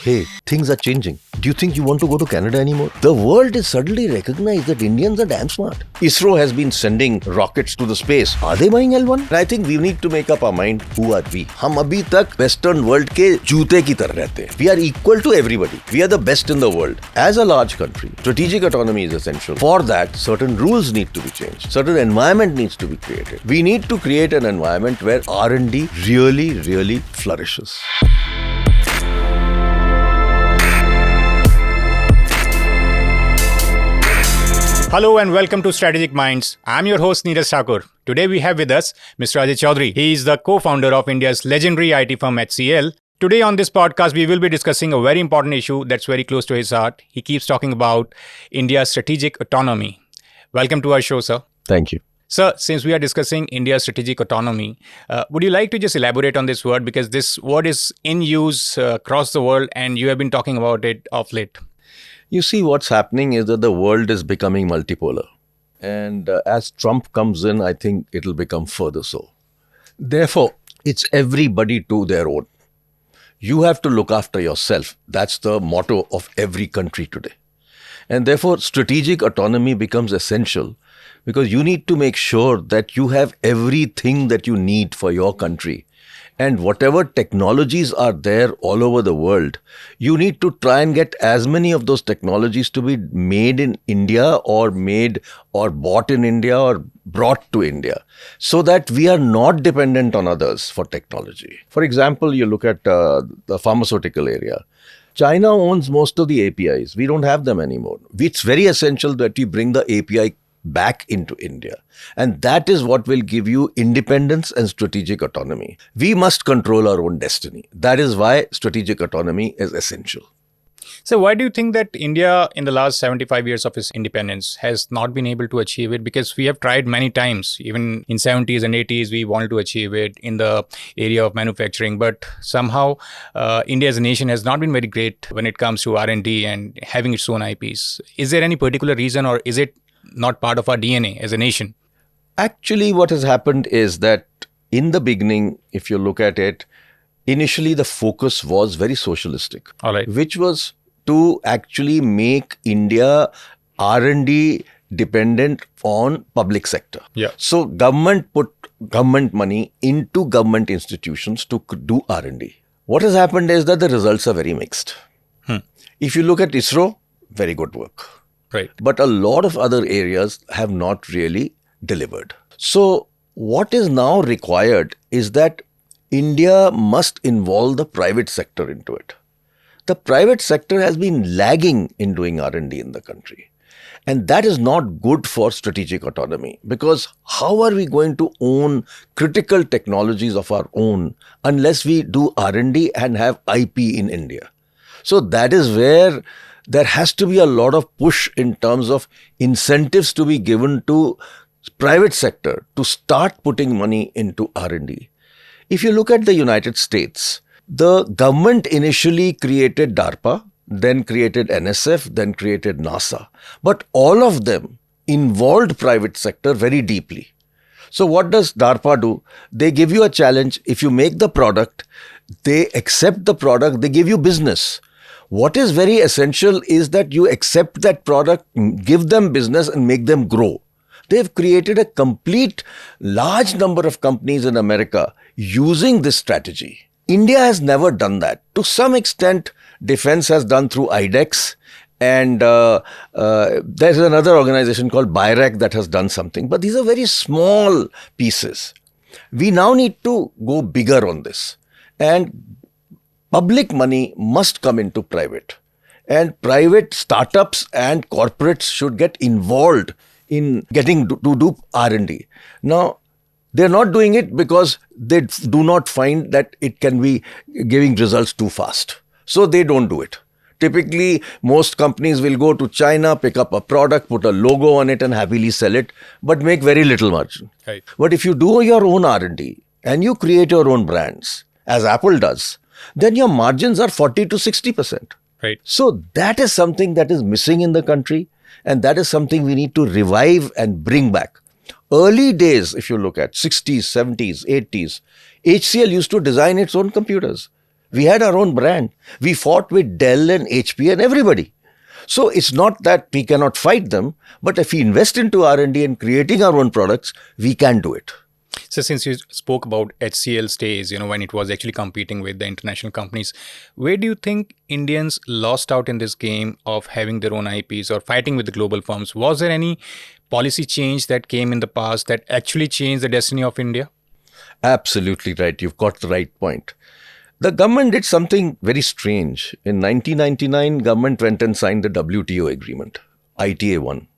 Hey, things are changing. Do you think you want to go to Canada anymore? The world is suddenly recognized that Indians are damn smart. ISRO has been sending rockets to the space. Are they buying L1? I think we need to make up our mind, who are we? हम अभी तक Western world के जूते की तरह रहते हैं. We are equal to everybody. We are the best in the world. As a large country, strategic autonomy is essential. For that, certain rules need to be changed. Certain environment needs to be created. We need to create an environment where R&D really flourishes. Hello and welcome to Strategic Minds. I'm your host Neeraj Thakur. Today we have with us Mr. Ajay Chaudhary. He is the co-founder of India's legendary IT firm HCL. Today on this podcast, we will be discussing a very important issue that's very close to his heart. He keeps talking about India's strategic autonomy. Welcome to our show, sir. Thank you. Sir, since we are discussing India's strategic autonomy, would you like to just elaborate on this word? Because this word is in use across the world and you have been talking about it of late. You see, what's happening is that the world is becoming multipolar. And as Trump comes in, I think it'll become further so. Therefore, it's everybody to their own. You have to look after yourself. That's the motto of every country today. And therefore, strategic autonomy becomes essential because you need to make sure that you have everything that you need for your country. And whatever technologies are there all over the world, you need to try and get as many of those technologies to be made in India or made or bought in India or brought to India so that we are not dependent on others for technology. For example, you look at the pharmaceutical area. China owns most of the APIs. We don't have them anymore. It's very essential that we bring the API back into India. And that is what will give you independence and strategic autonomy. We must control our own destiny. That is why strategic autonomy is essential. So why do you think that India in the last 75 years of its independence has not been able to achieve it? Because we have tried many times, even in 70s and 80s, we wanted to achieve it in the area of manufacturing. But somehow India as a nation has not been very great when it comes to R&D and having its own IPs. Is there any particular reason or is it not part of our DNA as a nation? Actually, what has happened is that in the beginning, if you look at it, initially the focus was very socialistic. All right. Which was to actually make India R&D dependent on public sector. Yeah. So government put government money into government institutions to do R&D. What has happened is that the results are very mixed. If you look at ISRO, very good work. Right. But a lot of other areas have not really delivered. So what is now required is that India must involve the private sector into it. The private sector has been lagging in doing R&D in the country. And that is not good for strategic autonomy because how are we going to own critical technologies of our own unless we do R&D and have IP in India? So that is where there has to be a lot of push in terms of incentives to be given to private sector to start putting money into R&D. If you look at the United States, the government initially created DARPA, then created NSF, then created NASA. But all of them involved private sector very deeply. So what does DARPA do? They give you a challenge. If you make the product, they accept the product, they give you business. What is very essential is that you accept that product, give them business and make them grow. They've created a complete large number of companies in America using this strategy. India has never done that. To some extent, defense has done through IDEX and there's another organization called BIRAC that has done something. But these are very small pieces. We now need to go bigger on this. And public money must come into private. And private startups and corporates should get involved in getting to do R&D. Now, they're not doing it because they do not find that it can be giving results too fast. So they don't do it. Typically, most companies will go to China, pick up a product, put a logo on it and happily sell it, but make very little margin. Right. But if you do your own R&D and you create your own brands, as Apple does, then your margins are 40 to 60%. Right. So that is something that is missing in the country. And that is something we need to revive and bring back. Early days, if you look at 60s, 70s, 80s, HCL used to design its own computers. We had our own brand. We fought with Dell and HP and everybody. So it's not that we cannot fight them, but if we invest into R&D and creating our own products, we can do it. So since you spoke about HCL days, when it was actually competing with the international companies, where do you think Indians lost out in this game of having their own IPs or fighting with the global firms? Was there any policy change that came in the past that actually changed the destiny of India? Absolutely right. You've got the right point. The government did something very strange. In 1999, government went and signed the WTO agreement, ITA 1.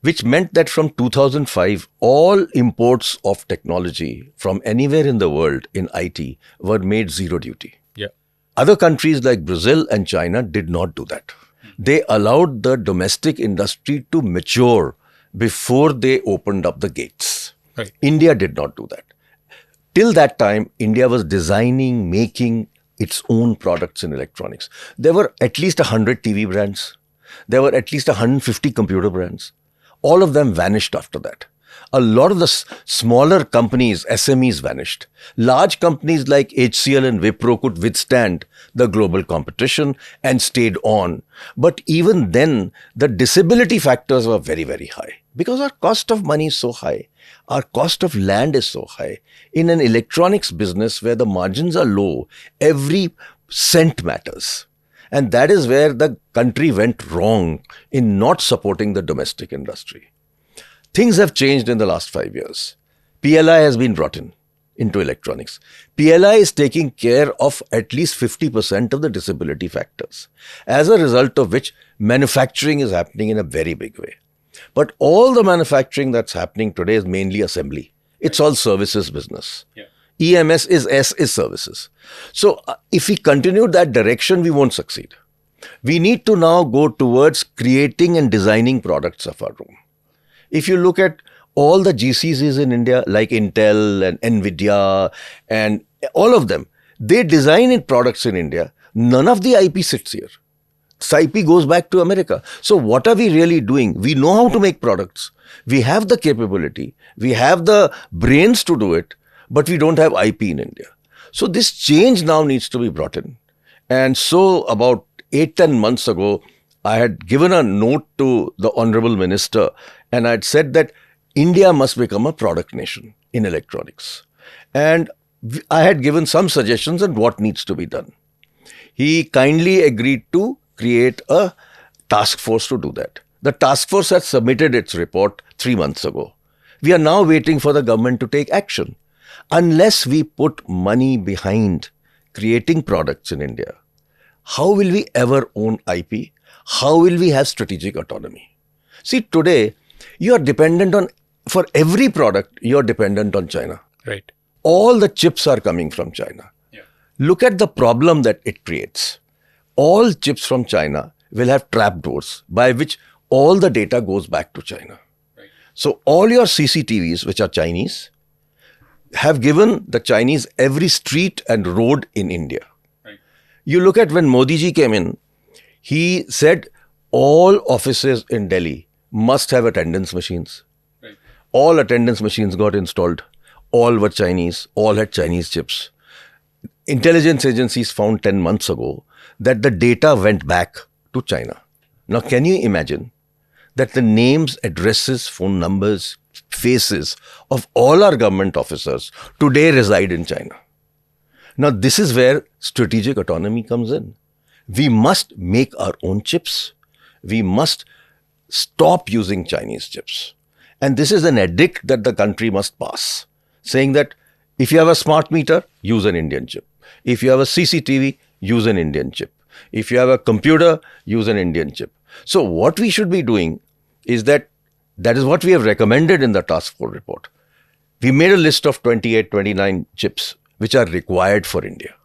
Which meant that from 2005, all imports of technology from anywhere in the world in IT were made zero duty. Yeah. Other countries like Brazil and China did not do that. They allowed the domestic industry to mature before they opened up the gates. Right. India did not do that. Till that time, India was designing, making its own products in electronics. There were at least 100 TV brands. There were at least 150 computer brands. All of them vanished after that. A lot of the smaller companies, SMEs, vanished. Large companies like HCL and Wipro could withstand the global competition and stayed on. But even then, the disability factors were very, very high because our cost of money is so high. Our cost of land is so high. In an electronics business where the margins are low, every cent matters. And that is where the country went wrong in not supporting the domestic industry. Things have changed in the last 5 years. PLI has been brought into electronics. PLI is taking care of at least 50% of the disability factors, as a result of which manufacturing is happening in a very big way. But all the manufacturing that's happening today is mainly assembly. It's all services business. Yeah. EMS is services. So if we continue that direction, we won't succeed. We need to now go towards creating and designing products of our own. If you look at all the GCCs in India, like Intel and Nvidia and all of them, they design products in India. None of the IP sits here. The IP goes back to America. So what are we really doing? We know how to make products. We have the capability. We have the brains to do it. But we don't have IP in India. So this change now needs to be brought in. And so about 8-10 months ago, I had given a note to the Honorable Minister and I had said that India must become a product nation in electronics. And I had given some suggestions on what needs to be done. He kindly agreed to create a task force to do that. The task force had submitted its report 3 months ago. We are now waiting for the government to take action. Unless we put money behind creating products in India, how will we ever own IP? How will we have strategic autonomy? See, today, you are dependent on, for every product, you are dependent on China. Right. All the chips are coming from China. Yeah. Look at the problem that it creates. All chips from China will have trapdoors by which all the data goes back to China. Right. So all your CCTVs, which are Chinese, have given the Chinese every street and road in India. Right. You look at when Modi ji came in, he said all offices in Delhi must have attendance machines. Right. All attendance machines got installed. All were Chinese. All had Chinese chips. Intelligence agencies found 10 months ago that the data went back to China. Now, can you imagine that the names, addresses, phone numbers, faces of all our government officers today reside in China? Now, this is where strategic autonomy comes in. We must make our own chips. We must stop using Chinese chips. And this is an edict that the country must pass, saying that if you have a smart meter, use an Indian chip. If you have a CCTV, use an Indian chip. If you have a computer, use an Indian chip. So what we should be doing is that is what we have recommended in the task force report. We made a list of 28, 29 chips which are required for India.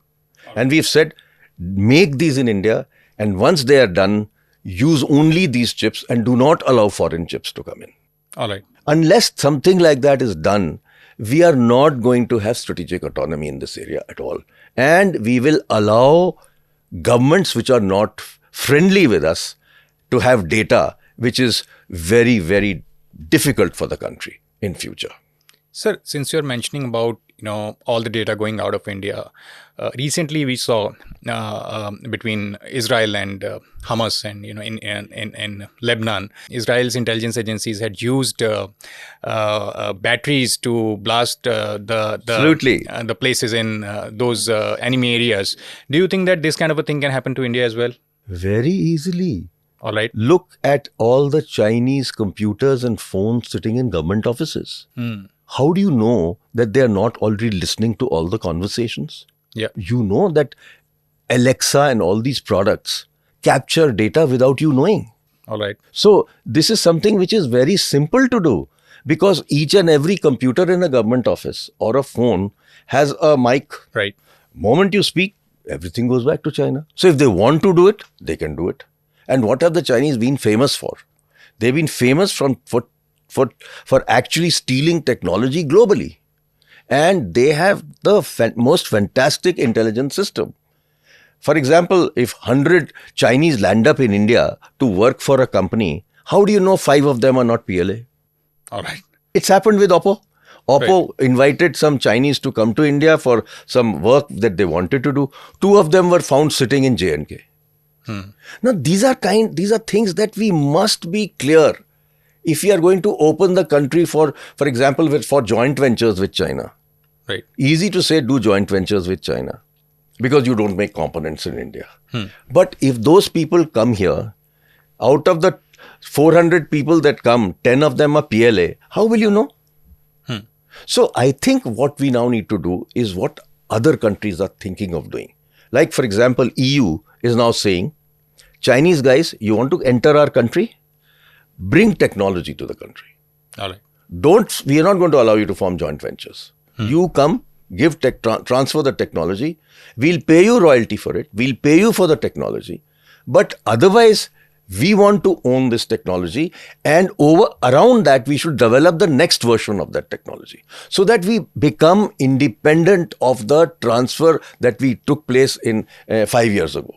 And we've said, make these in India, and once they are done, use only these chips and do not allow foreign chips to come in. All right. Unless something like that is done, we are not going to have strategic autonomy in this area at all. And we will allow governments which are not friendly with us to have data which is very, very difficult for the country in future. Sir, since you're mentioning about all the data going out of India, recently we saw between Israel and Hamas and in Lebanon, Israel's intelligence agencies had used batteries to blast Absolutely. the places in those enemy areas. Do you think that this kind of a thing can happen to India as well? Very easily. All right. Look at all the Chinese computers and phones sitting in government offices. How do you know that they are not already listening to all the conversations? Yeah. You know that Alexa and all these products capture data without you knowing. All right. So this is something which is very simple to do, because each and every computer in a government office or a phone has a mic. Right. Moment you speak, everything goes back to China. So if they want to do it, they can do it. And what have the Chinese been famous for? They've been famous for actually stealing technology globally. And they have the most fantastic intelligence system. For example, if 100 Chinese land up in India to work for a company, how do you know 5 of them are not PLA? All right. It's happened with Oppo. Oppo invited some Chinese to come to India for some work that they wanted to do. 2 of them were found sitting in J&K. Now, these are things that we must be clear if we are going to open the country for example, for joint ventures with China. Right. Easy to say do joint ventures with China because you don't make components in India. But if those people come here, out of the 400 people that come, 10 of them are PLA, how will you know? So I think what we now need to do is what other countries are thinking of doing. Like, for example, EU is now saying, Chinese guys, you want to enter our country? Bring technology to the country. All right. We are not going to allow you to form joint ventures. You come, transfer the technology. We'll pay you royalty for it. We'll pay you for the technology. But otherwise, we want to own this technology, and around that, we should develop the next version of that technology so that we become independent of the transfer that we took place in 5 years ago.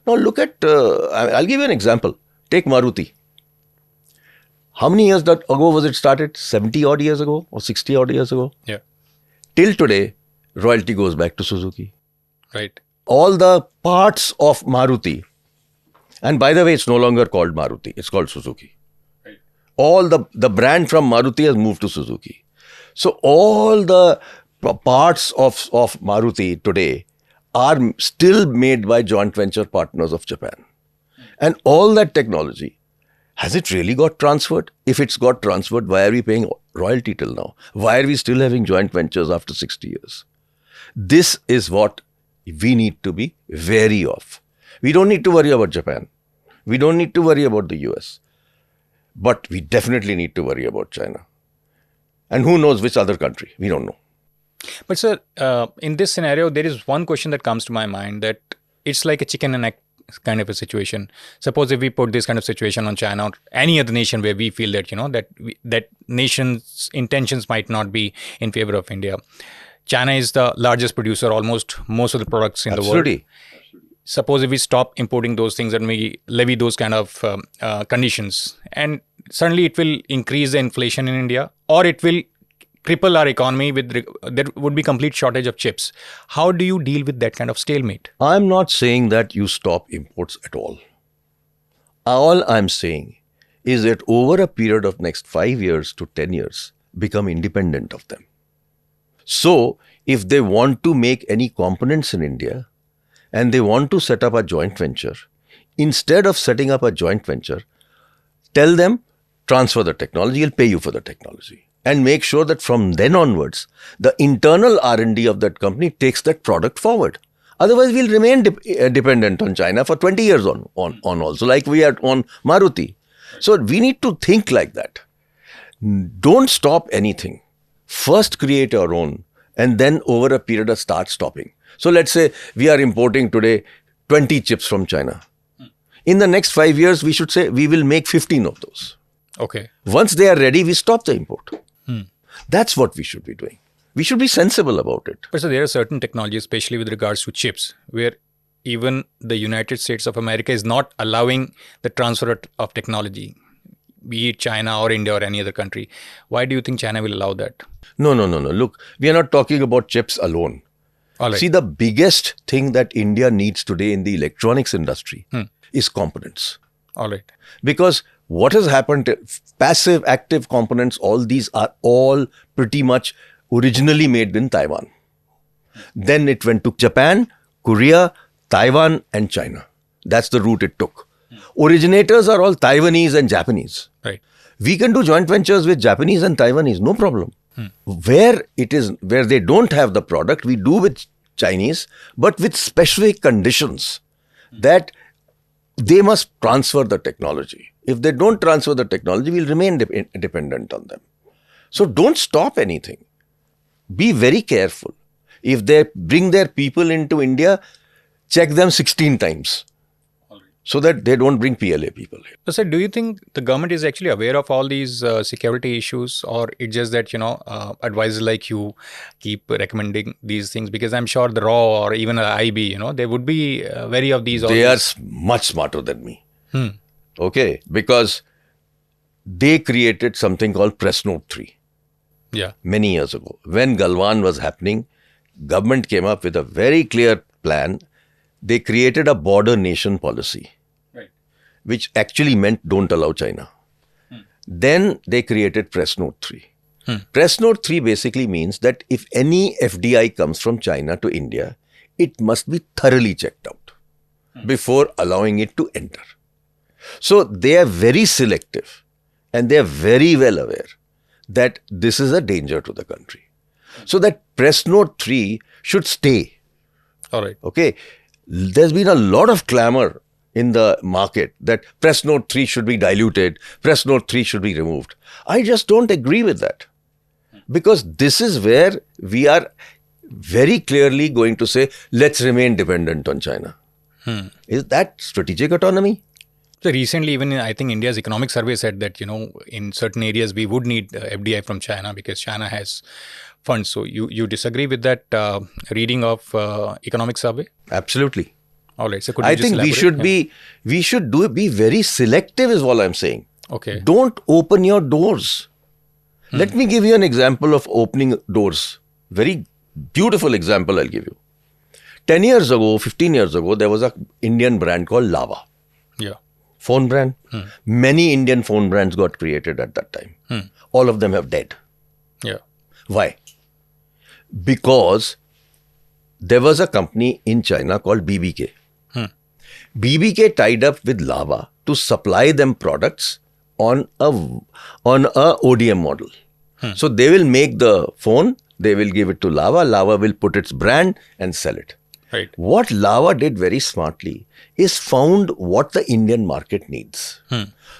Now look at, I'll give you an example. Take Maruti. How many years ago was it started? 70 odd years ago or 60 odd years ago? Yeah. Till today, royalty goes back to Suzuki. Right. All the parts of Maruti, and by the way, it's no longer called Maruti, it's called Suzuki. Right. All the brand from Maruti has moved to Suzuki. So all the parts of Maruti today are still made by joint venture partners of Japan. And all that technology, has it really got transferred? If it's got transferred, why are we paying royalty till now? Why are we still having joint ventures after 60 years? This is what we need to be wary of. We don't need to worry about Japan. We don't need to worry about the US. But we definitely need to worry about China. And who knows which other country? We don't know. But sir, in this scenario, there is one question that comes to my mind, that it's like a chicken and egg kind of a situation. Suppose if we put this kind of situation on China or any other nation where we feel that that nation's intentions might not be in favor of India. China is the largest producer, almost most of the products in the world. Absolutely. Suppose if we stop importing those things and we levy those kind of conditions, and suddenly it will increase the inflation in India, or it will cripple our economy. There would be complete shortage of chips. How do you deal with that kind of stalemate? I'm not saying that you stop imports at all. All I'm saying is that over a period of next 5 years to 10 years, become independent of them. So, if they want to make any components in India and they want to set up a joint venture, instead of setting up a joint venture, tell them, transfer the technology, I'll pay you for the technology. And make sure that from then onwards, the internal R&D of that company takes that product forward. Otherwise, we'll remain dependent on China for 20 years on also, like we are on Maruti. So we need to think like that. Don't stop anything. First create your own, and then over a period of start stopping. So let's say we are importing today 20 chips from China. In the next 5 years, we should say we will make 15 of those. Okay. Once they are ready, we stop the import. That's what we should be doing. We should be sensible about it. But so there are certain technologies, especially with regards to chips, where even the United States of America is not allowing the transfer of technology. be it China or India or any other country. Why do you think China will allow that? No. Look, we are not talking about chips alone. All right. See, the biggest thing that India needs today in the electronics industry is components. All right. Because what has happened, passive, active components, all these are all pretty much originally made in Taiwan. Then it went to Japan, Korea, Taiwan, and China. That's the route it took. Originators are all Taiwanese and Japanese. Right. We can do joint ventures with Japanese and Taiwanese, no problem. Where they don't have the product, we do with Chinese, but with specific conditions that they must transfer the technology. If they don't transfer the technology, we'll remain dependent on them. So don't stop anything. Be very careful. If they bring their people into India, check them 16 times so that they don't bring PLA people here. So, sir, do you think the government is actually aware of all these security issues, or it's just that, advisors like you keep recommending these things? Because I'm sure the RAW or even the IB, they would be wary of these. They are much smarter than me. Okay, because they created something called Press Note 3 many years ago. When Galwan was happening, government came up with a very clear plan. They created a border nation policy, which actually meant don't allow China. Then they created Press Note 3. Press Note 3 basically means that if any FDI comes from China to India, it must be thoroughly checked out before allowing it to enter. So they are very selective and they are very well aware that this is a danger to the country. So that Press Note 3 should stay. All right. Okay. There's been a lot of clamor in the market that Press Note 3 should be diluted, Press Note 3 should be removed. I just don't agree with that. Because this is where we are very clearly going to say, let's remain dependent on China. Is that strategic autonomy? So recently, even I think India's economic survey said that, in certain areas we would need FDI from China because China has funds. So you disagree with that reading of economic survey? Absolutely. All right. So could you I just think elaborate? we should be very selective is all I'm saying. Okay. Don't open your doors. Let me give you an example of opening doors. Very beautiful example I'll give you. 10 years ago, 15 years ago, there was an Indian brand called Lava. Yeah. Phone brand. Many Indian phone brands got created at that time. All of them have dead. Yeah. Why? Because there was a company in China called BBK. BBK tied up with Lava to supply them products on a ODM model. So they will make the phone, they will give it to Lava, Lava will put its brand and sell it. Right. What Lava did very smartly is found what the Indian market needs.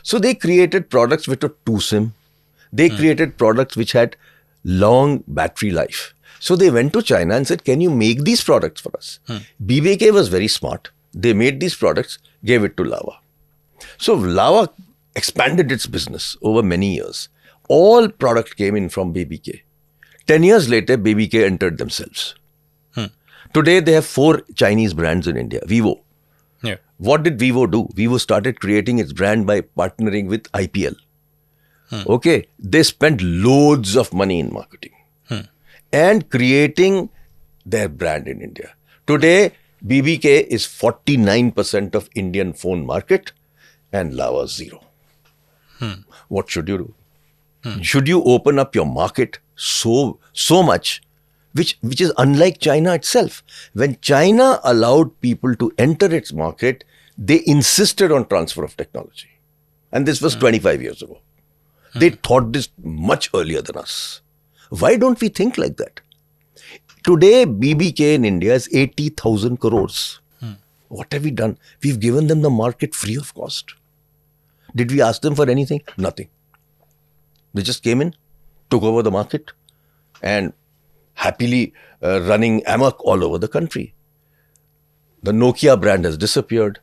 So they created products with a 2SIM. They created products which had long battery life. So they went to China and said, can you make these products for us? BBK was very smart. They made these products, gave it to Lava. So Lava expanded its business over many years. All product came in from BBK. 10 years later, BBK entered themselves. Today, they have 4 Chinese brands in India. Vivo. Yeah. What did Vivo do? Vivo started creating its brand by partnering with IPL. Okay. They spent loads of money in marketing and creating their brand in India. Today, BBK is 49% of Indian phone market and Lava 0. What should you do? Should you open up your market so much, which is unlike China itself? When China allowed people to enter its market, they insisted on transfer of technology. And this was 25 years ago. They thought this much earlier than us. Why don't we think like that? Today, BBK in India is 80,000 crores. What have we done? We've given them the market free of cost. Did we ask them for anything? Nothing. They just came in, took over the market, and happily running amok all over the country. The Nokia brand has disappeared.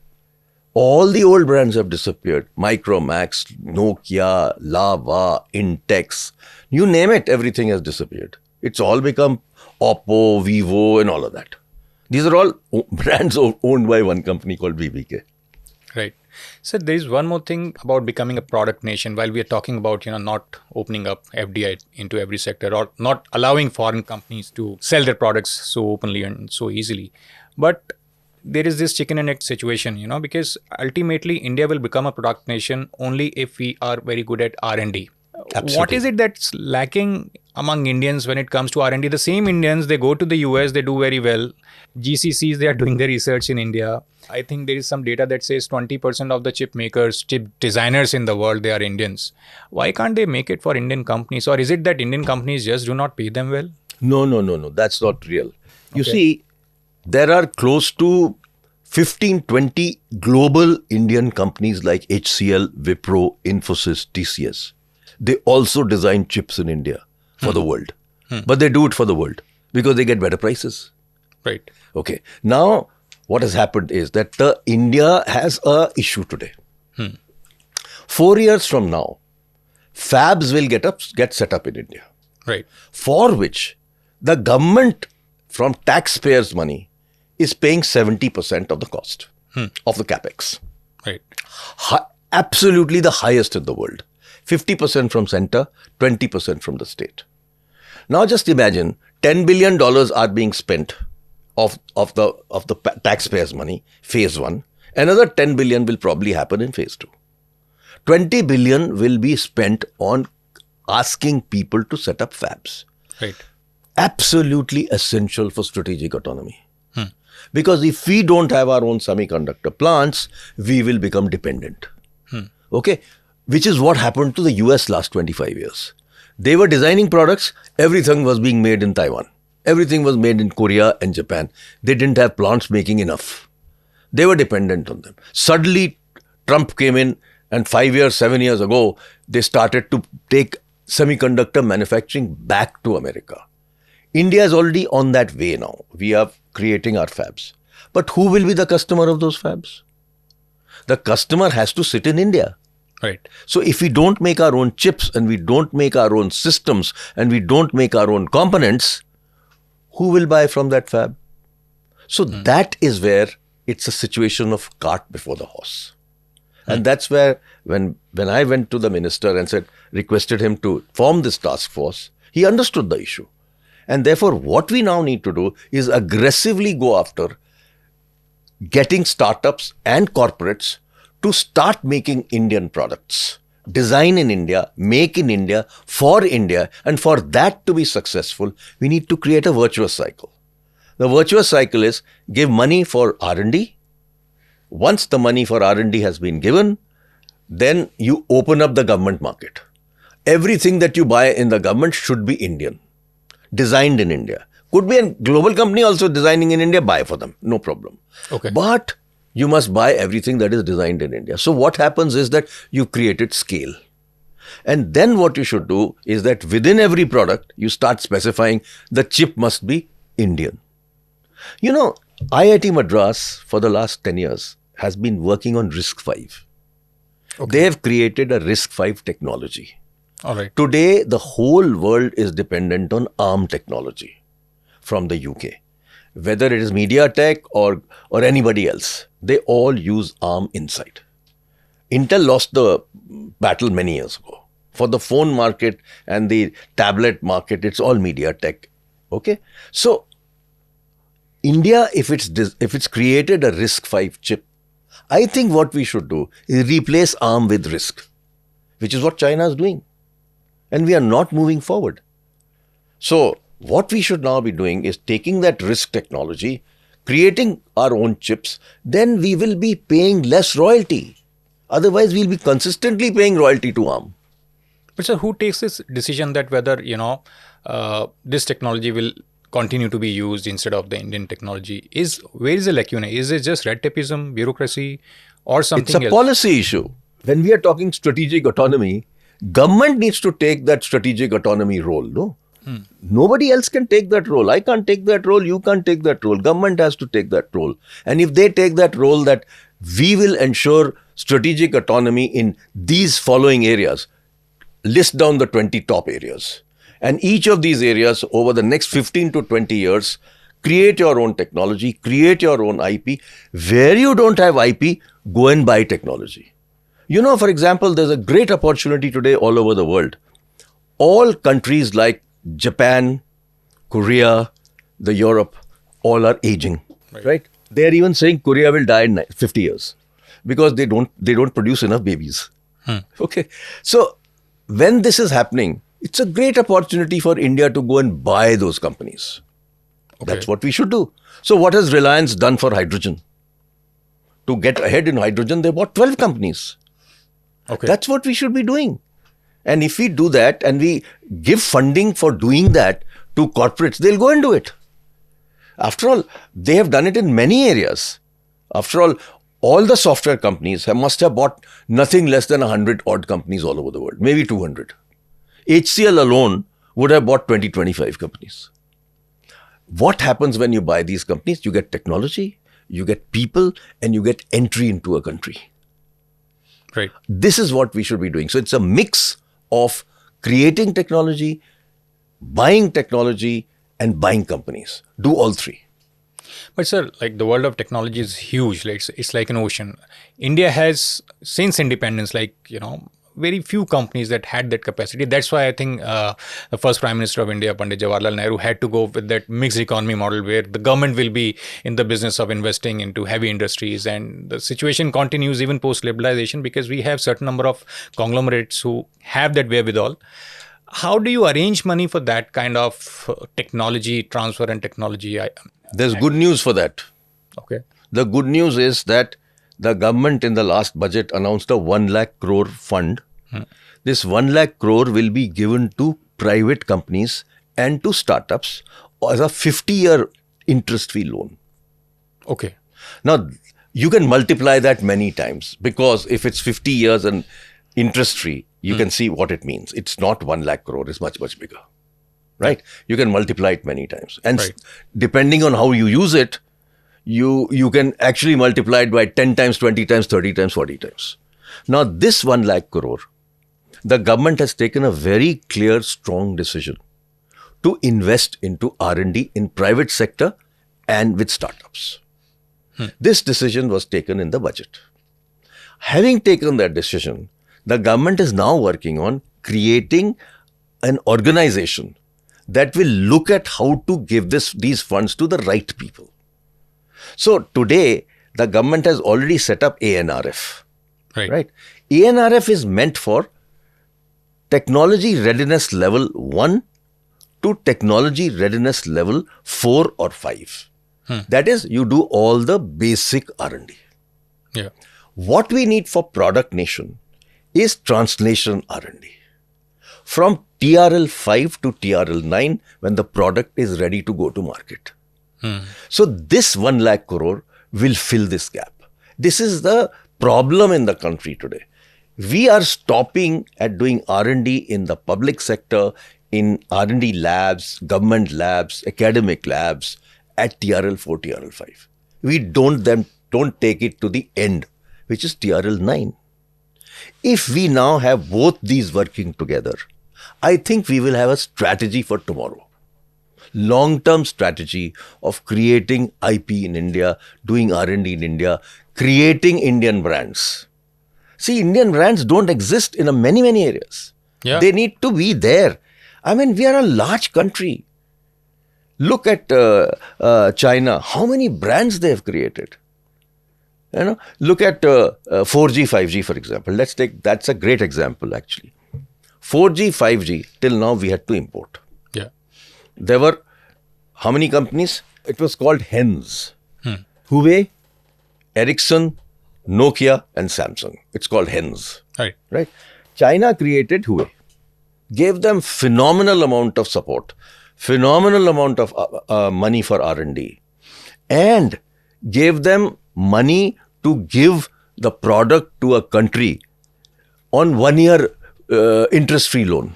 All the old brands have disappeared. Micromax, Nokia, Lava, Intex, you name it, everything has disappeared. It's all become Oppo, Vivo and all of that. These are all brands owned by one company called BBK. Right. So there is one more thing about becoming a product nation. While we are talking about, not opening up FDI into every sector or not allowing foreign companies to sell their products so openly and so easily, but there is this chicken and egg situation, because ultimately India will become a product nation only if we are very good at R&D. What Absolutely. is it that's lacking among Indians when it comes to R&D? The same Indians, they go to the US, they do very well. GCCs, they are doing their research in India. I think there is some data that says 20% of the chip makers, chip designers in the world, they are Indians. Why can't they make it for Indian companies? Or is it that Indian companies just do not pay them well? No. That's not real. You Okay. see, there are close to 15, 20 global Indian companies like HCL, Wipro, Infosys, TCS. They also design chips in India for the world. But they do it for the world because they get better prices. Right. Okay. Now, what has happened is that India has a issue today. 4 years from now, fabs will get set up in India, Right. for which the government from taxpayers' money is paying 70% of the cost of the capex. Right. Absolutely the highest in the world. 50% from center, 20% from the state. Now just imagine $10 billion are being spent of the taxpayers' money, phase one. Another 10 billion will probably happen in phase two. 20 billion will be spent on asking people to set up fabs. Right. Absolutely essential for strategic autonomy. Because if we don't have our own semiconductor plants, we will become dependent. Okay? Which is what happened to the US last 25 years. They were designing products, everything was being made in Taiwan. Everything was made in Korea and Japan. They didn't have plants making enough. They were dependent on them. Suddenly, Trump came in, and 5 years, 7 years ago, they started to take semiconductor manufacturing back to America. India is already on that way now. We are creating our fabs. But who will be the customer of those fabs? The customer has to sit in India. Right. So if we don't make our own chips and we don't make our own systems and we don't make our own components, who will buy from that fab? So that is where it's a situation of cart before the horse. And that's where when I went to the minister and requested him to form this task force, he understood the issue. And therefore, what we now need to do is aggressively go after getting startups and corporates to start making Indian products. Design in India, make in India, for India. And for that to be successful, we need to create a virtuous cycle. The virtuous cycle is give money for R&D. Once the money for R&D has been given, then you open up the government market. Everything that you buy in the government should be Indian, designed in India. Could be a global company also designing in India, buy for them, no problem. Okay. But you must buy everything that is designed in India. So what happens is that you created scale. And then what you should do is that within every product, you start specifying the chip must be Indian. You know, IIT Madras for the last 10 years has been working on RISC-V. They have created a RISC-V technology. All right. Today, the whole world is dependent on ARM technology from the UK. Whether it is MediaTek or anybody else, they all use ARM inside. Intel lost the battle many years ago. For the phone market and the tablet market, it's all MediaTek. Okay? So, India, if it's created a RISC-V chip, I think what we should do is replace ARM with RISC, which is what China is doing. And we are not moving forward. So, what we should now be doing is taking that RISC technology, creating our own chips, then we will be paying less royalty. Otherwise, we'll be consistently paying royalty to ARM. But sir, who takes this decision that whether, this technology will continue to be used instead of the Indian technology? Where is the lacuna? Is it just red tapeism, bureaucracy, or something It's a else? policy issue. When we are talking strategic autonomy, government needs to take that strategic autonomy role, no? Nobody else can take that role. I can't take that role. You can't take that role. Government has to take that role. And if they take that role that we will ensure strategic autonomy in these following areas, list down the 20 top areas. And each of these areas over the next 15 to 20 years, create your own technology, create your own IP. Where you don't have IP, go and buy technology. For example, there's a great opportunity today all over the world. All countries like Japan, Korea, the Europe, all are aging, right? They're even saying Korea will die in 50 years because they don't produce enough babies. Okay. So when this is happening, it's a great opportunity for India to go and buy those companies. Okay. That's what we should do. So what has Reliance done for hydrogen? To get ahead in hydrogen, they bought 12 companies. Okay. That's what we should be doing. And if we do that and we give funding for doing that to corporates, they'll go and do it. After all, they have done it in many areas. After all the software companies must have bought nothing less than 100 odd companies all over the world, maybe 200. HCL alone would have bought 20, 25 companies. What happens when you buy these companies? You get technology, you get people, and you get entry into a country. Right. This is what we should be doing. So it's a mix of creating technology, buying technology, and buying companies. Do all three. But sir, like the world of technology is huge. Like it's like an ocean. India has, since independence, very few companies that had that capacity. That's why I think the first Prime Minister of India, Pandit Jawaharlal Nehru, had to go with that mixed economy model where the government will be in the business of investing into heavy industries. And the situation continues even post-liberalization because we have certain number of conglomerates who have that wherewithal. How do you arrange money for that kind of technology transfer and technology? There's good news for that. Okay. The good news is that the government in the last budget announced a 1 lakh crore fund. This 1 lakh crore will be given to private companies and to startups as a 50-year interest-free loan. Okay. Now, you can multiply that many times because if it's 50 years and interest-free, you can see what it means. It's not 1 lakh crore, it's much, much bigger. Right? You can multiply it many times. And depending on how you use it, you can actually multiply it by 10 times, 20 times, 30 times, 40 times. Now, this 1 lakh crore, the government has taken a very clear, strong decision to invest into R&D in private sector and with startups. This decision was taken in the budget. Having taken that decision, the government is now working on creating an organization that will look at how to give these funds to the right people. So today, the government has already set up ANRF. Right? ANRF is meant for technology readiness level 1 to technology readiness level 4 or 5. That is, you do all the basic R&D. Yeah. What we need for Product Nation is translation R&D. From TRL 5 to TRL 9 when the product is ready to go to market. So this 1 lakh crore will fill this gap. This is the problem in the country today. We are stopping at doing R&D in the public sector, in R&D labs, government labs, academic labs at TRL 4, TRL 5. We don't take it to the end, which is TRL 9. If we now have both these working together, I think we will have a strategy for tomorrow. Long-term strategy of creating IP in India, doing R&D in India, creating Indian brands. See, Indian brands don't exist in many, many areas. Yeah. They need to be there. I mean, we are a large country. Look at China. How many brands they have created? Look at 4G, 5G, for example. That's a great example, actually. 4G, 5G, till now we had to import. Yeah. There were how many companies? It was called HENS. Huawei, Ericsson, Nokia, and Samsung. It's called HENS. Right? China created Huawei, gave them phenomenal amount of support, phenomenal amount of money for R&D, and gave them money to give the product to a country on 1 year interest-free loan.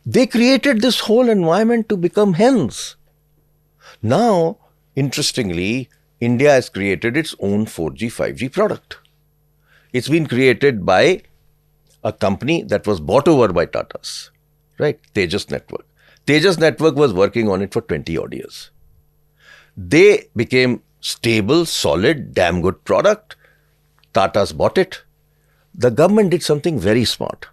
They created this whole environment to become HENS. Now, interestingly, India has created its own 4G, 5G product. It's been created by a company that was bought over by Tata's, right? Tejas Network. Tejas Network was working on it for 20 odd years. They became stable, solid, damn good product. Tata's bought it. The government did something very smart.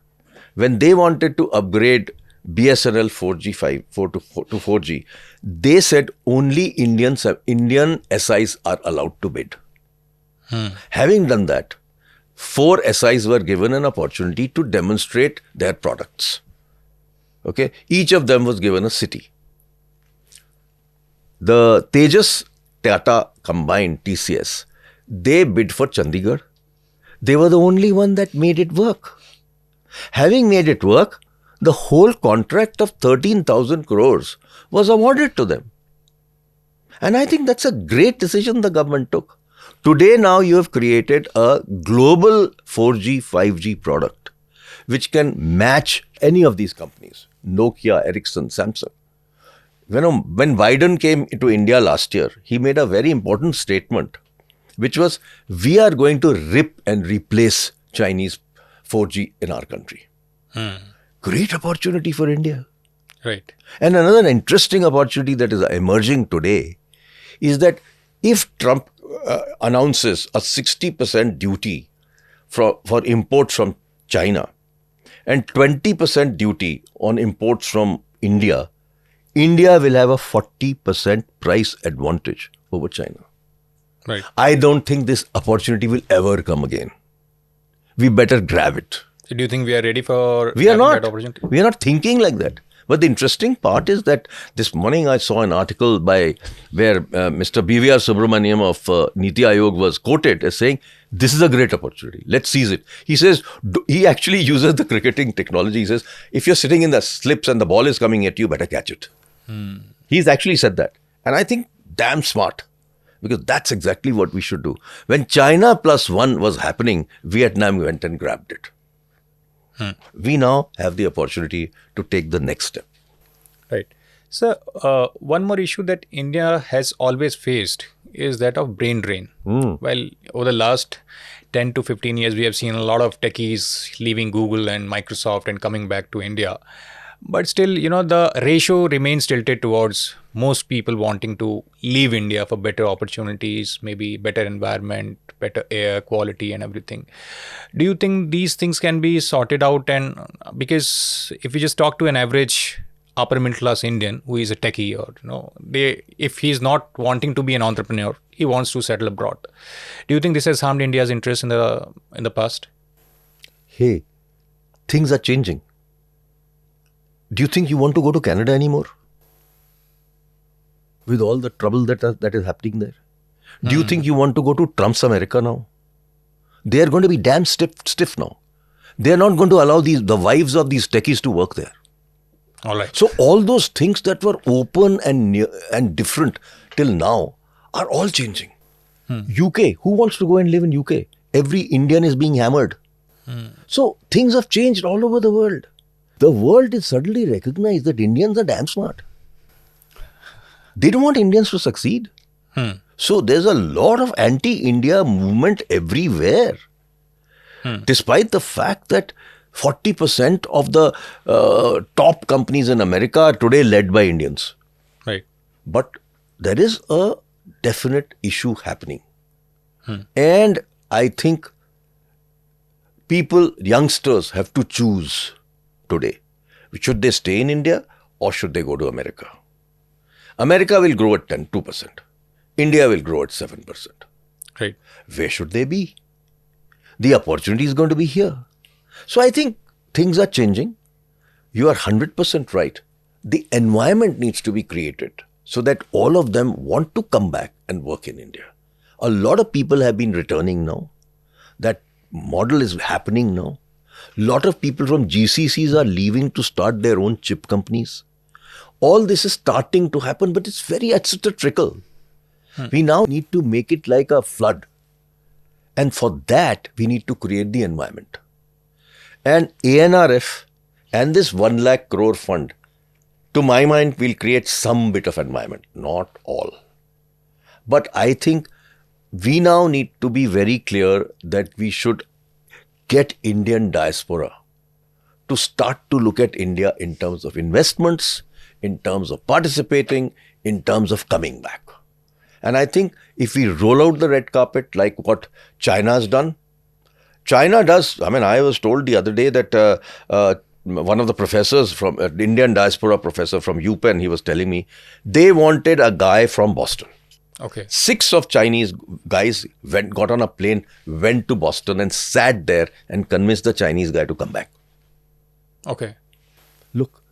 When they wanted to upgrade BSNL 4G 4G, they said only Indian SIs are allowed to bid. Having done that, 4 SIs were given an opportunity to demonstrate their products. Okay, each of them was given a city. The Tejas Tata combined TCS, they bid for Chandigarh. They were the only one that made it work. Having made it work, the whole contract of 13,000 crores was awarded to them. And I think that's a great decision the government took. Today now you have created a global 4G, 5G product which can match any of these companies, Nokia, Ericsson, Samsung. When Biden came into India last year, he made a very important statement, which was, we are going to rip and replace Chinese 4G in our country. Great opportunity for India. Right. And another interesting opportunity that is emerging today is that if Trump announces a 60% duty for imports from China and 20% duty on imports from India, India will have a 40% price advantage over China. Right. I don't think this opportunity will ever come again. We better grab it. So do you think we are ready for We are not. that opportunity? We are not thinking like that. But the interesting part is that this morning I saw an article where Mr. BVR Subramaniam of Niti Aayog was quoted as saying, this is a great opportunity. Let's seize it. He says, he actually uses the cricketing technology. He says, if you're sitting in the slips and the ball is coming at you, better catch it. He's actually said that. And I think damn smart. Because that's exactly what we should do. When China +1 was happening, Vietnam went and grabbed it. We now have the opportunity to take the next step. Right. So, one more issue that India has always faced is that of brain drain. Well, over the last 10 to 15 years, we have seen a lot of techies leaving Google and Microsoft and coming back to India. But still, the ratio remains tilted towards most people wanting to leave India for better opportunities, maybe better environment, better air quality and everything. Do you think these things can be sorted out? And because if you just talk to an average upper middle class Indian who is a techie, or if he's not wanting to be an entrepreneur, he wants to settle abroad. Do you think this has harmed India's interest in the past? Hey, things are changing. Do you think you want to go to Canada anymore? With all the trouble that is happening there. Do you think you want to go to Trump's America now? They are going to be damn stiff now. They are not going to allow the wives of these techies to work there. All right. So all those things that were open and different till now are all changing. UK, who wants to go and live in UK? Every Indian is being hammered. So things have changed all over the world. The world is suddenly recognized that Indians are damn smart. They don't want Indians to succeed. So there's a lot of anti-India movement everywhere. Despite the fact that 40% of the top companies in America are today led by Indians. Right. But there is a definite issue happening. And I think youngsters have to choose today. Should they stay in India or should they go to America? America will grow at 2%. India will grow at 7%. Right. Where should they be? The opportunity is going to be here. So I think things are changing. You are 100% right. The environment needs to be created so that all of them want to come back and work in India. A lot of people have been returning now. That model is happening now. A lot of people from GCCs are leaving to start their own chip companies. All this is starting to happen, but it's a trickle. We now need to make it like a flood. And for that, we need to create the environment. And ANRF and this 1 lakh crore fund, to my mind, will create some bit of environment, not all. But I think we now need to be very clear that we should get Indian diaspora to start to look at India in terms of investments, in terms of participating, in terms of coming back. And I think if we roll out the red carpet like what China has done, China does. I mean, I was told the other day that one of the professors from Indian diaspora professor from UPenn, he was telling me they wanted a guy from Boston. Okay. 6 of Chinese guys got on a plane, went to Boston and sat there and convinced the Chinese guy to come back. Okay. Look,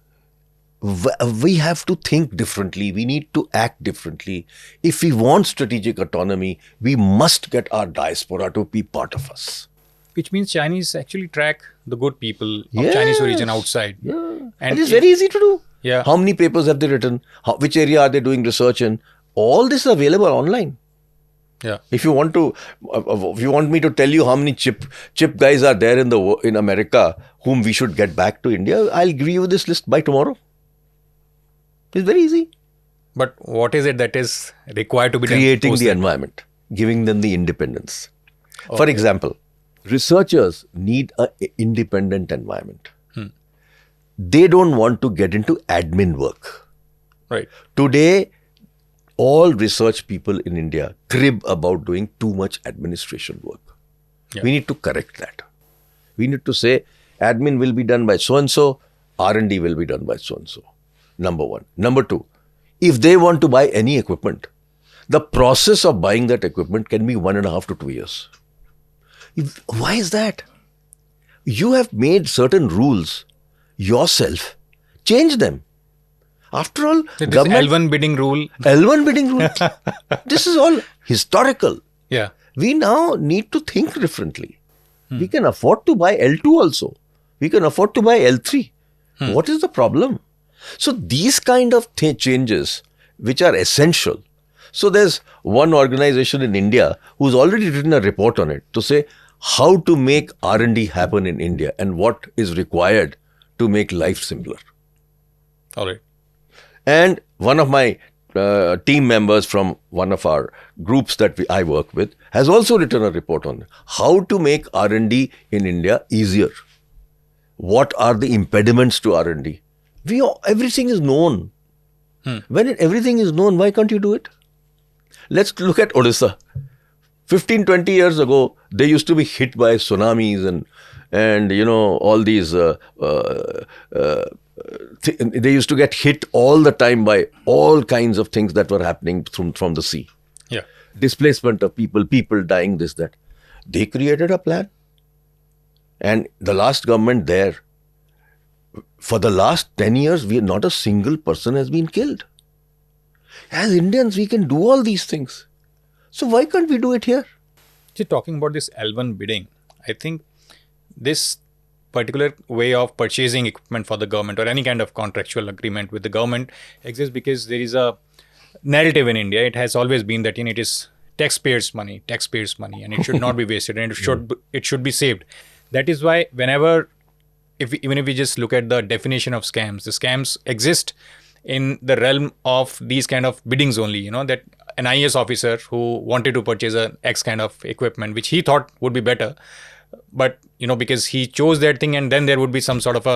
we have to think differently. We need to act differently. If we want strategic autonomy, we must get our diaspora to be part of us. Which means Chinese actually track the good people of Chinese origin outside. Yeah. And it is very easy to do. Yeah. How many papers have they written? Which area are they doing research in? All this is available online. Yeah. If you want me to tell you how many chip guys are there in America whom we should get back to India, I'll give you this list by tomorrow. It's very easy. But what is it that is required to be Creating done? the environment, giving them the independence. Okay. For example, researchers need an independent environment. They don't want to get into admin work. Right. Today, all research people in India crib about doing too much administration work. Yeah. We need to correct that. We need to say admin will be done by so-and-so, R&D will be done by so-and-so. Number one. Number two, if they want to buy any equipment, the process of buying that equipment can be 1.5 to 2 years. Why is that? You have made certain rules yourself. Change them. After all, This L1 bidding rule. L1 bidding rule. This is all historical. Yeah. We now need to think differently. We can afford to buy L2 also. We can afford to buy L3. What is the problem? So these kind of changes, which are essential. So there's one organization in India who's already written a report on it to say how to make R&D happen in India and what is required to make life simpler. All right. And one of my team members from one of our groups that I work with has also written a report on how to make R&D in India easier. What are the impediments to R&D? Everything is known. When everything is known, why can't you do it? Let's look at Odisha. 15, 20 years ago, they used to be hit by tsunamis and all these they used to get hit all the time by all kinds of things that were happening from the sea. Yeah. Displacement of people dying, this, that. They created a plan. And the last government there, for the last 10 years, not a single person has been killed. As Indians, we can do all these things. So why can't we do it here? Just talking about this L1 bidding, I think this particular way of purchasing equipment for the government or any kind of contractual agreement with the government exists because there is a narrative in India. It has always been that it is taxpayers' money, and it should not be wasted, and it should be saved. That is why whenever, even if we just look at the definition of scams, the scams exist in the realm of these kind of biddings only. That an IAS officer who wanted to purchase a X kind of equipment, which he thought would be better, but because he chose that thing, and then there would be some sort of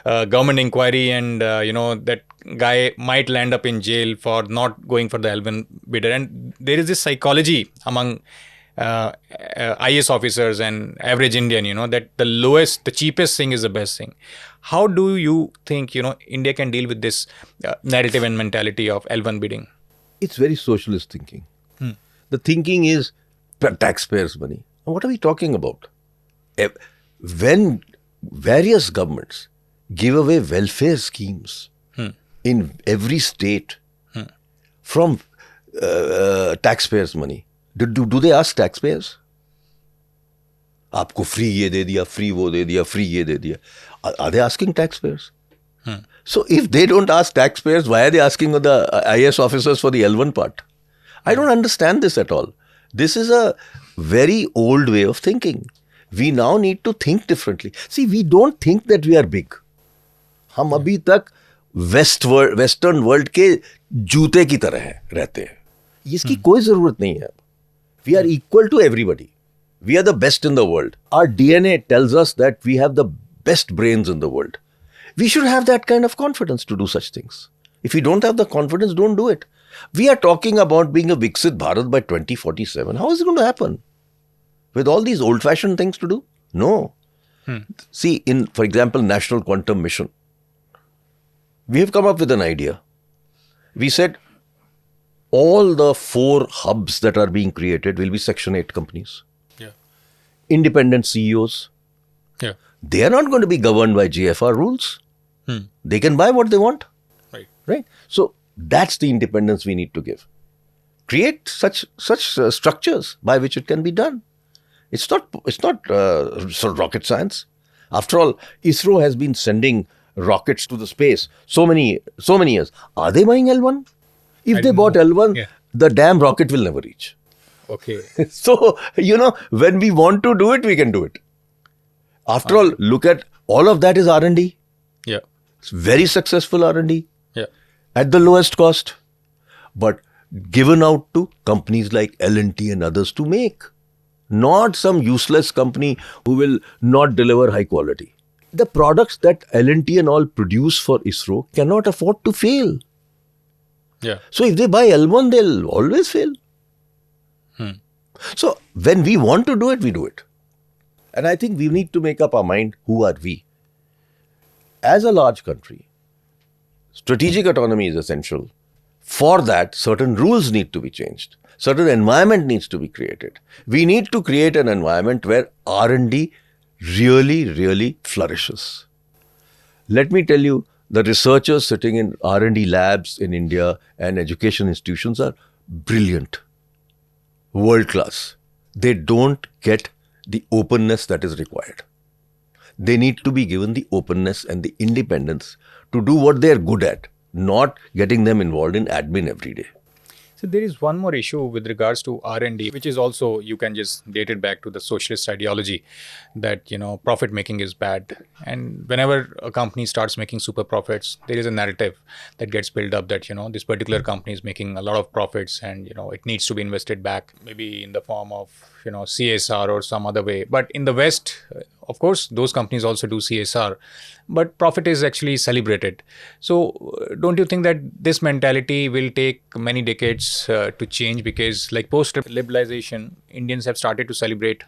a government inquiry, and that guy might land up in jail for not going for the L1 bidder. And there is this psychology among IAS officers and average Indian, that the cheapest thing is the best thing. How do you think India can deal with this narrative and mentality of L1 bidding? It's very socialist thinking. The thinking is taxpayers' money. What are we talking about? When various governments give away welfare schemes in every state from taxpayers' money, do they ask taxpayers? आपको free ये दे दिया, free वो दे दिया, free ये दे दिया. Are they asking taxpayers? So if they don't ask taxpayers, why are they asking the IAS officers for the L1 part? I don't understand this at all. This is a very old way of thinking. We now need to think differently. See, we don't think that we are big. हम अभी तक western world के जूते की तरह रहते हैं. इसकी कोई जरूरत नहीं है. We are equal to everybody. We are the best in the world. Our DNA tells us that we have the best brains in the world. We should have that kind of confidence to do such things. If you don't have the confidence, don't do it. We are talking about being a Viksit Bharat by 2047. How is it going to happen? With all these old-fashioned things to do? No. See, for example, National Quantum Mission, we have come up with an idea. We said all the 4 hubs that are being created will be Section 8 companies. Yeah. Independent CEOs. Yeah. They are not going to be governed by GFR rules. They can buy what they want. Right. Right? So that's the independence we need to give. Create such structures by which it can be done. It's not sort of rocket science. After all, ISRO has been sending rockets to the space so many years. Are they buying L1? If they bought L1, the damn rocket will never reach. Okay. So, when we want to do it, we can do it. After all, look at all of that is R&D. Yeah. It's very successful R&D. Yeah. At the lowest cost, but given out to companies like L&T and others to make. Not some useless company who will not deliver high quality. The products that L&T and all produce for ISRO cannot afford to fail. Yeah. So if they buy L1, they'll always fail. So when we want to do it, we do it. And I think we need to make up our mind, who are we? As a large country, strategic autonomy is essential. For that, certain rules need to be changed. Certain environment needs to be created. We need to create an environment where R&D really, really flourishes. Let me tell you, the researchers sitting in R&D labs in India and education institutions are brilliant, world class. They don't get the openness that is required. They need to be given the openness and the independence to do what they are good at, not getting them involved in admin every day. So there is one more issue with regards to R&D, which is also, you can just date it back to the socialist ideology that, profit making is bad. And whenever a company starts making super profits, there is a narrative that gets built up that, this particular company is making a lot of profits and, it needs to be invested back, maybe in the form of, CSR or some other way. But in the West, of course, those companies also do CSR, but profit is actually celebrated. So don't you think that this mentality will take many decades to change? Because like post-liberalization, Indians have started to celebrate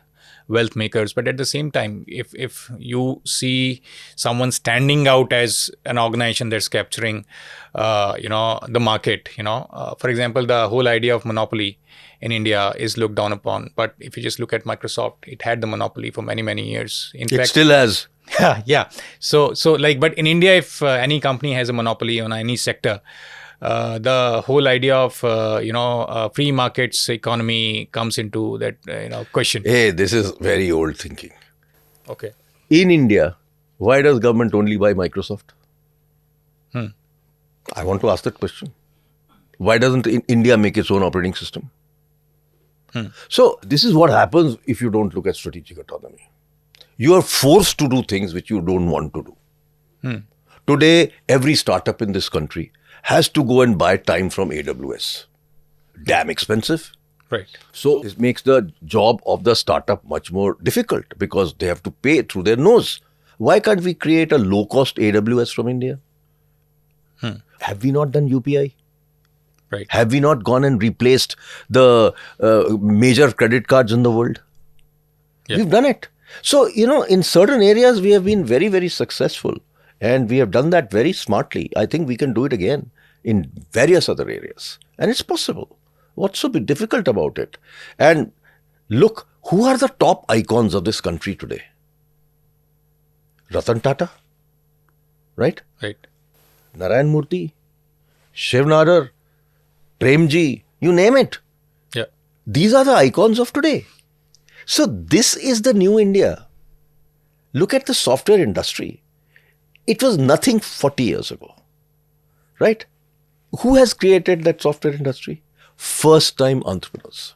wealth makers. But at the same time, if you see someone standing out as an organization that's capturing, the market, for example, the whole idea of monopoly in India is looked down upon. But if you just look at Microsoft, it had the monopoly for many, many years. In fact, still has. Yeah. So but in India, if any company has a monopoly on any sector, the whole idea of, free markets economy comes into that, question. Hey, this is very old thinking. Okay. In India, why does government only buy Microsoft? I want to ask that question. Why doesn't India make its own operating system? So this is what happens if you don't look at strategic autonomy. You are forced to do things which you don't want to do. Today, every startup in this country has to go and buy time from AWS. Damn expensive. Right. So this makes the job of the startup much more difficult because they have to pay through their nose. Why can't we create a low-cost AWS from India? Have we not done UPI? Right. Have we not gone and replaced the major credit cards in the world? Yeah. We've done it. So, in certain areas, we have been very, very successful. And we have done that very smartly. I think we can do it again in various other areas. And it's possible. What's so difficult about it? And look, who are the top icons of this country today? Ratan Tata, right? Right. Narayan Murthy, Shiv Nadar, Premji, you name it. Yeah. These are the icons of today. So this is the new India. Look at the software industry. It was nothing 40 years ago, right? Who has created that software industry? First-time entrepreneurs.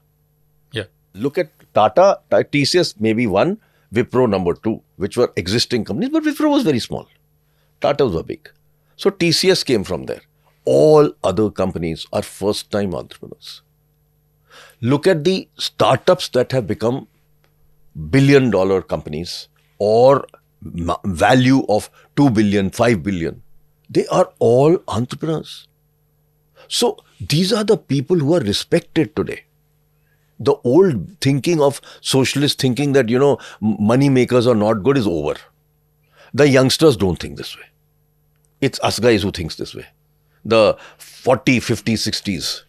Yeah. Look at Tata, TCS maybe one, Wipro number 2, which were existing companies, but Wipro was very small. Tata was big. So TCS came from there. All other companies are first-time entrepreneurs. Look at the startups that have become billion-dollar companies or value of 2 billion, 5 billion. They are all entrepreneurs. So these are the people who are respected today. The old thinking of socialist thinking that, money makers are not good is over. The youngsters don't think this way. It's us guys who thinks this way. The 40, 50, 60s,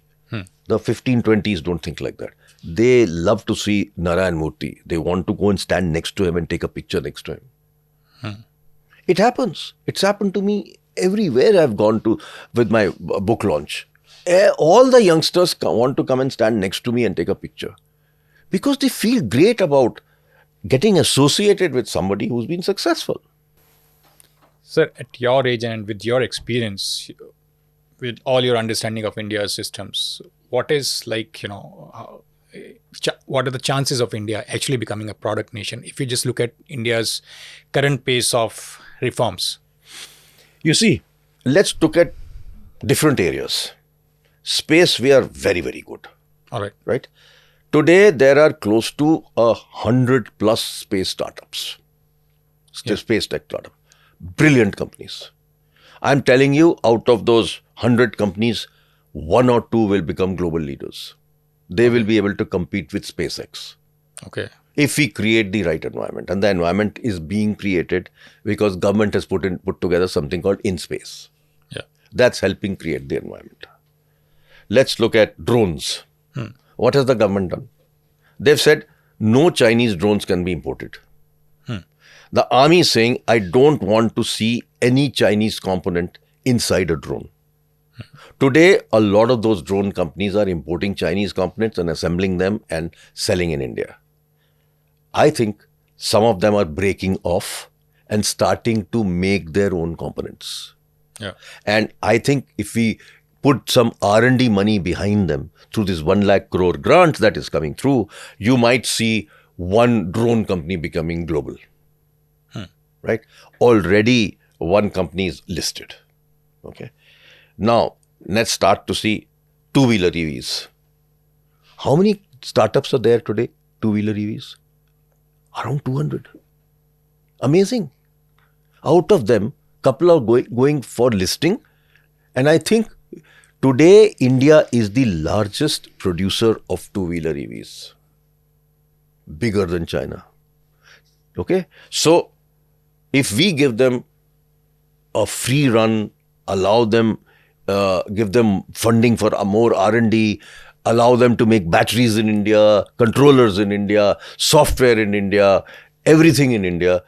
the 15, 20s don't think like that. They love to see Narayan Murthy. They want to go and stand next to him and take a picture next to him. It happens. It's happened to me everywhere I've gone to with my book launch. All the youngsters want to come and stand next to me and take a picture because they feel great about getting associated with somebody who's been successful. Sir, at your age and with your experience, with all your understanding of India's systems, what is what are the chances of India actually becoming a product nation if you just look at India's current pace of reforms? You see, let's look at different areas. Space, we are very, very good. All right. Right? Today, there are close to 100 plus space startups. Space tech startups. Brilliant companies. I'm telling you, out of those 100 companies, 1 or 2 will become global leaders. They will be able to compete with SpaceX. Okay. If we create the right environment. And the environment is being created because government has put together something called InSpace. Yeah. That's helping create the environment. Let's look at drones. What has the government done? They've said no Chinese drones can be imported. The army is saying, I don't want to see any Chinese component inside a drone. Today, a lot of those drone companies are importing Chinese components and assembling them and selling in India. I think some of them are breaking off and starting to make their own components. Yeah. And I think if we put some R&D money behind them through this 1 lakh crore grant that is coming through, you might see one drone company becoming global. Right? Already one company is listed. Okay. Now, let's start to see two-wheeler EVs. How many startups are there today, two-wheeler EVs? Around 200. Amazing. Out of them, couple are going for listing. And I think today, India is the largest producer of two-wheeler EVs. Bigger than China. Okay. So, if we give them a free run, allow them, give them funding for more R&D, allow them to make batteries in India, controllers in India, software in India, everything in India,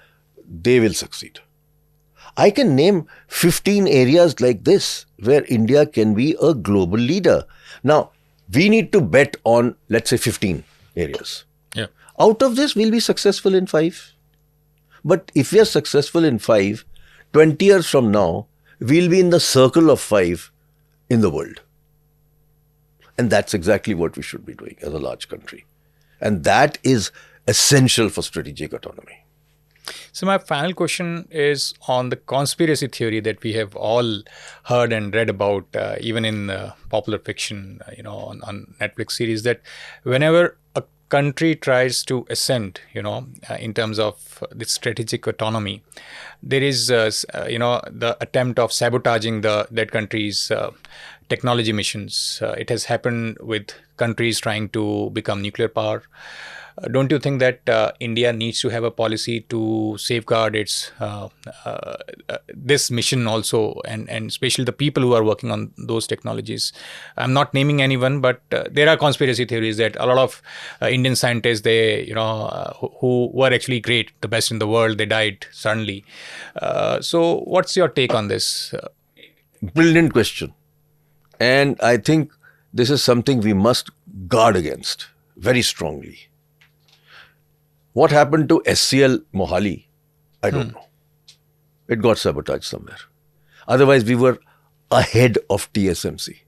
they will succeed. I can name 15 areas like this where India can be a global leader. Now, we need to bet on, let's say, 15 areas. Yeah. Out of this, we'll be successful in 5. But if we are successful in 5, 20 years from now, we'll be in the circle of 5 in the world. And that's exactly what we should be doing as a large country. And that is essential for strategic autonomy. So my final question is on the conspiracy theory that we have all heard and read about, even in popular fiction, on Netflix series, that whenever a country tries to ascend, in terms of the strategic autonomy, there is, the attempt of sabotaging that country's technology missions. It has happened with countries trying to become nuclear power. Don't you think that India needs to have a policy to safeguard its this mission also, and especially the people who are working on those technologies? I'm not naming anyone, but there are conspiracy theories that a lot of Indian scientists, who were actually great, the best in the world, they died suddenly. So what's your take on this? Brilliant question. And I think this is something we must guard against very strongly. What happened to SCL Mohali? I don't know. It got sabotaged somewhere. Otherwise, we were ahead of TSMC.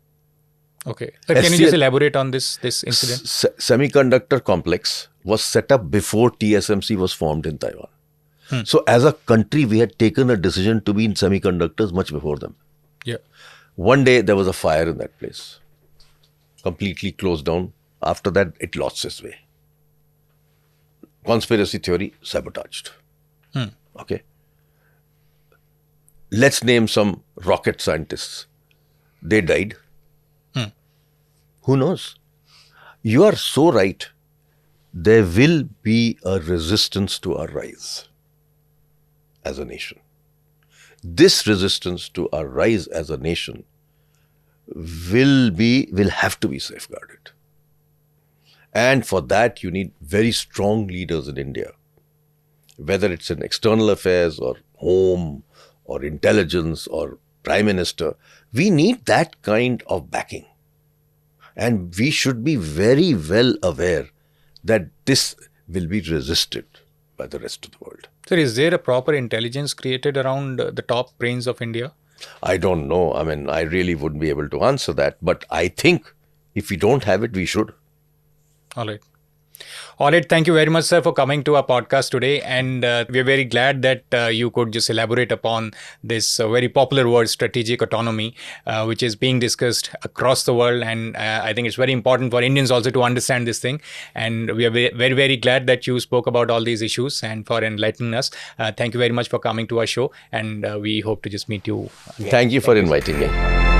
Okay. Can you just elaborate on this incident? Semiconductor complex was set up before TSMC was formed in Taiwan. So as a country, we had taken a decision to be in semiconductors much before them. Yeah. One day, there was a fire in that place. Completely closed down. After that, it lost its way. Conspiracy theory, sabotaged. Okay. Let's name some rocket scientists. They died. Who knows? You are so right. There will be a resistance to our rise as a nation. This resistance to our rise as a nation will have to be safeguarded. And for that, you need very strong leaders in India, whether it's in external affairs or home or intelligence or prime minister. We need that kind of backing. And we should be very well aware that this will be resisted by the rest of the world. So is there a proper intelligence created around the top brains of India? I don't know. I mean, I really wouldn't be able to answer that. But I think if we don't have it, we should. All right. All right. Thank you very much, sir, for coming to our podcast today. And we're very glad that you could just elaborate upon this very popular word, strategic autonomy, which is being discussed across the world. And I think it's very important for Indians also to understand this thing. And we are very, very glad that you spoke about all these issues and for enlightening us. Thank you very much for coming to our show. And we hope to just meet you again. Thank you for inviting me.